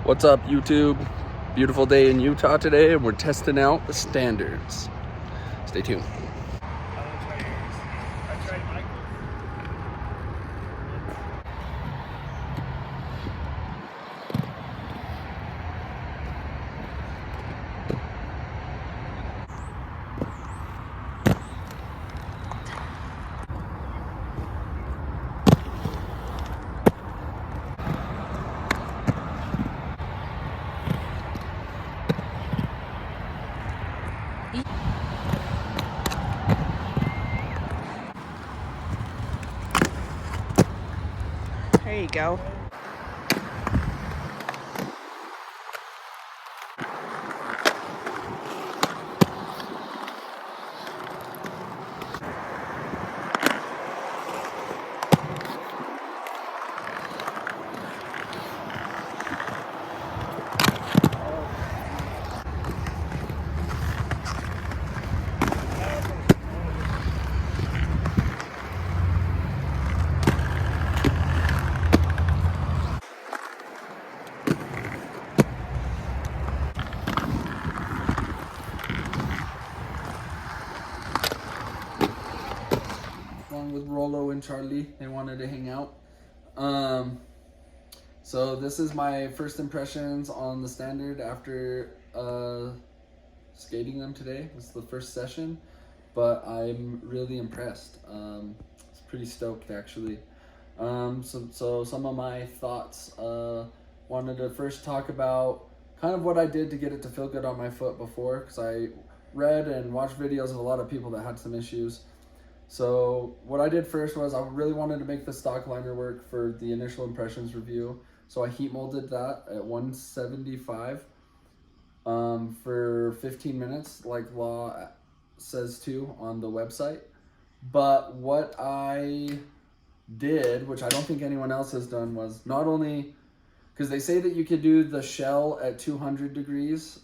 What's up, YouTube? Beautiful day in Utah today, and we're testing out the standards. Stay tuned. There you go. Along with Rolo and Charlie, they wanted to hang out. So this is my first impressions on the standard after skating them today. This is the first session, but I'm really impressed. It's pretty stoked actually. So some of my thoughts. Wanted to first talk about kind of what I did to get it to feel good on my foot before, because I read and watched videos of a lot of people that had some issues. So what I did first was I really wanted to make the stock liner work for the initial impressions review. So I heat molded that at 175 for 15 minutes, like law says to on the website. But what I did, which I don't think anyone else has done, was not only, because they say that you could do the shell at 200 degrees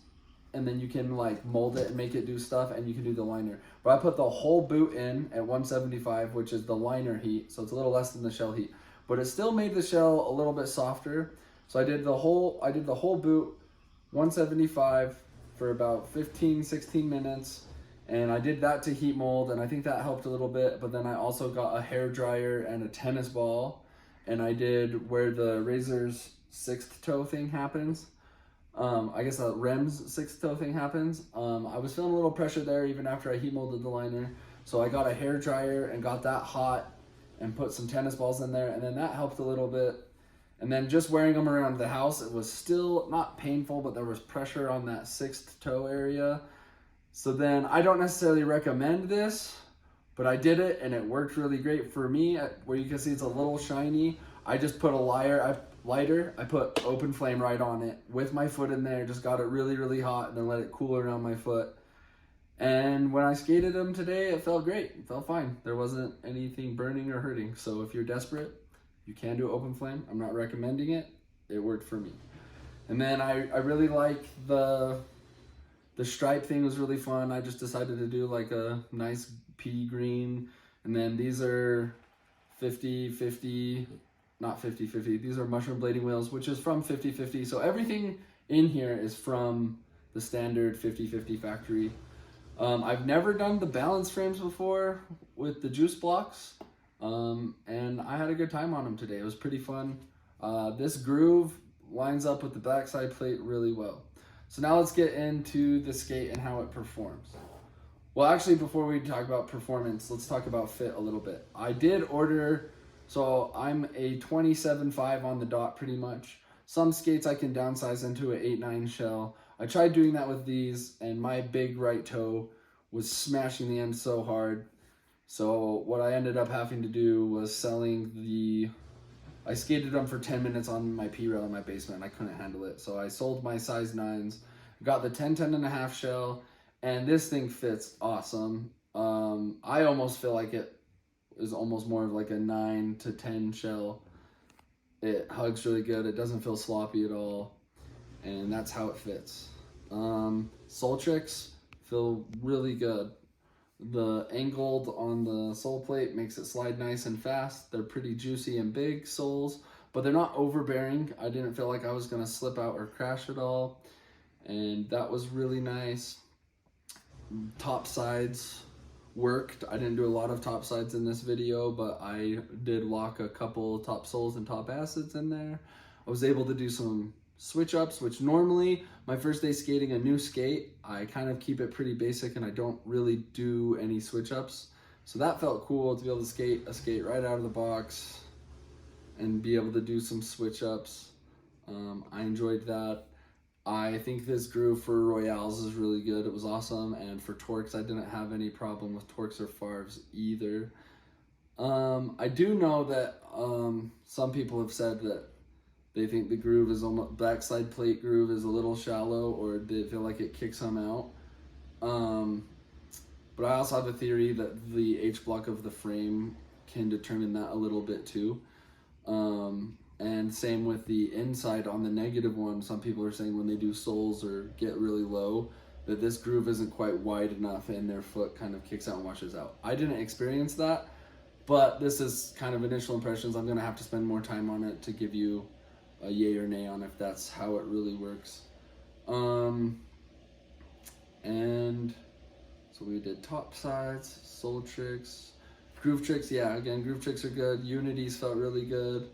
and then you can like mold it and make it do stuff, and you can do the liner. But I put the whole boot in at 175, which is the liner heat, so it's a little less than the shell heat, but it still made the shell a little bit softer. So I did the whole boot 175 for about 15-16 minutes, and I did that to heat mold, and I think that helped a little bit. But then I also got a hair dryer and a tennis ball, and I did where the Razor's sixth toe thing happens. I guess the Rem's sixth toe thing happens. I was feeling a little pressure there even after I heat molded the liner. So I got a hair dryer and got that hot and put some tennis balls in there, and then that helped a little bit. And then just wearing them around the house, it was still not painful, but there was pressure on that sixth toe area. So then I don't necessarily recommend this, but I did it and it worked really great for me. Where you can see it's a little shiny, I just put a lighter, I put open flame right on it with my foot in there, just got it really, really hot, and then let it cool around my foot. And when I skated them today, it felt great. It felt fine. There wasn't anything burning or hurting. So if you're desperate, you can do open flame. I'm not recommending it. It worked for me. And then I really like the stripe thing was really fun. I just decided to do like a nice pea green. And then these are 50-50. Not 50-50, these are mushroom blading wheels, which is from 50-50. So everything in here is from the standard 50-50 factory. I've never done the balance frames before with the juice blocks, and I had a good time on them today. It was pretty fun. This groove lines up with the backside plate really well. So now let's get into the skate and how it performs. Well, actually, before we talk about performance, let's talk about fit a little bit. I did order, so I'm a 27.5 on the dot pretty much. Some skates I can downsize into an 8.9 shell. I tried doing that with these, and my big right toe was smashing the end so hard. So what I ended up having to do was I skated them for 10 minutes on my P-rail in my basement. I couldn't handle it. So I sold my size 9s, got the 10.5 shell, and this thing fits awesome. I almost feel like it is almost more of like a 9 to 10 shell. It hugs really good. It doesn't feel sloppy at all. And that's how it fits. Sole tricks feel really good. The angled on the sole plate makes it slide nice and fast. They're pretty juicy and big soles, but they're not overbearing. I didn't feel like I was gonna slip out or crash at all, and that was really nice. Top sides worked. I didn't do a lot of top sides in this video, but I did lock a couple top soles and top acids in there. I was able to do some switch ups, which normally my first day skating a new skate, I kind of keep it pretty basic and I don't really do any switch ups. So that felt cool to be able to skate a skate right out of the box and be able to do some switch ups. I enjoyed that. I think this groove for Royales is really good. It was awesome. And for Torques, I didn't have any problem with Torques or Favres either. I do know that some people have said that they think the groove is almost, backside plate groove is a little shallow, or they feel like it kicks them out. But I also have a theory that the H block of the frame can determine that a little bit too. And same with the inside on the negative one. Some people are saying when they do soles or get really low, that this groove isn't quite wide enough and their foot kind of kicks out and washes out. I didn't experience that, but this is kind of initial impressions. I'm gonna have to spend more time on it to give you a yay or nay on if that's how it really works. And so we did top sides, sole tricks, groove tricks. Yeah, again, groove tricks are good. Unities felt really good.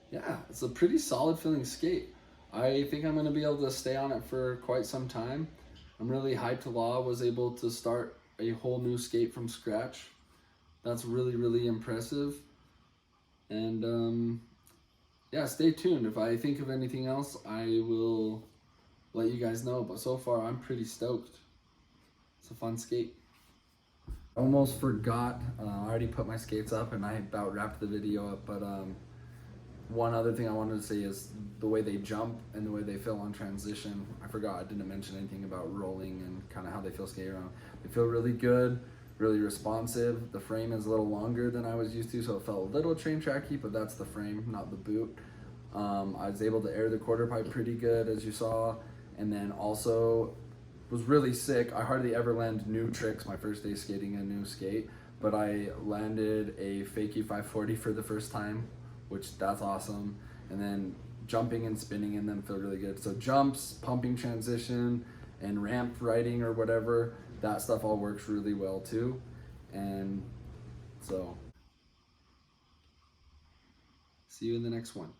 Yeah, it's a pretty solid feeling skate. I think I'm going to be able to stay on it for quite some time. I'm really hyped Law was able to start a whole new skate from scratch. That's really, really impressive. And yeah, stay tuned. If I think of anything else, I will let you guys know. But so far, I'm pretty stoked. It's a fun skate. Almost forgot, I already put my skates up and I about wrapped the video up, but one other thing I wanted to say is the way they jump and the way they feel on transition. I forgot I didn't mention anything about rolling and kind of how they feel skating around. They feel really good, really responsive. The frame is a little longer than I was used to, so it felt a little train tracky, but that's the frame, not the boot. I was able to air the quarter pipe pretty good, as you saw, and then also was really sick. I hardly ever land new tricks my first day skating a new skate, but I landed a fakie 540 for the first time, which that's awesome. And then jumping and spinning in them feel really good. So jumps, pumping transition, and ramp riding or whatever, that stuff all works really well too. And so see you in the next one.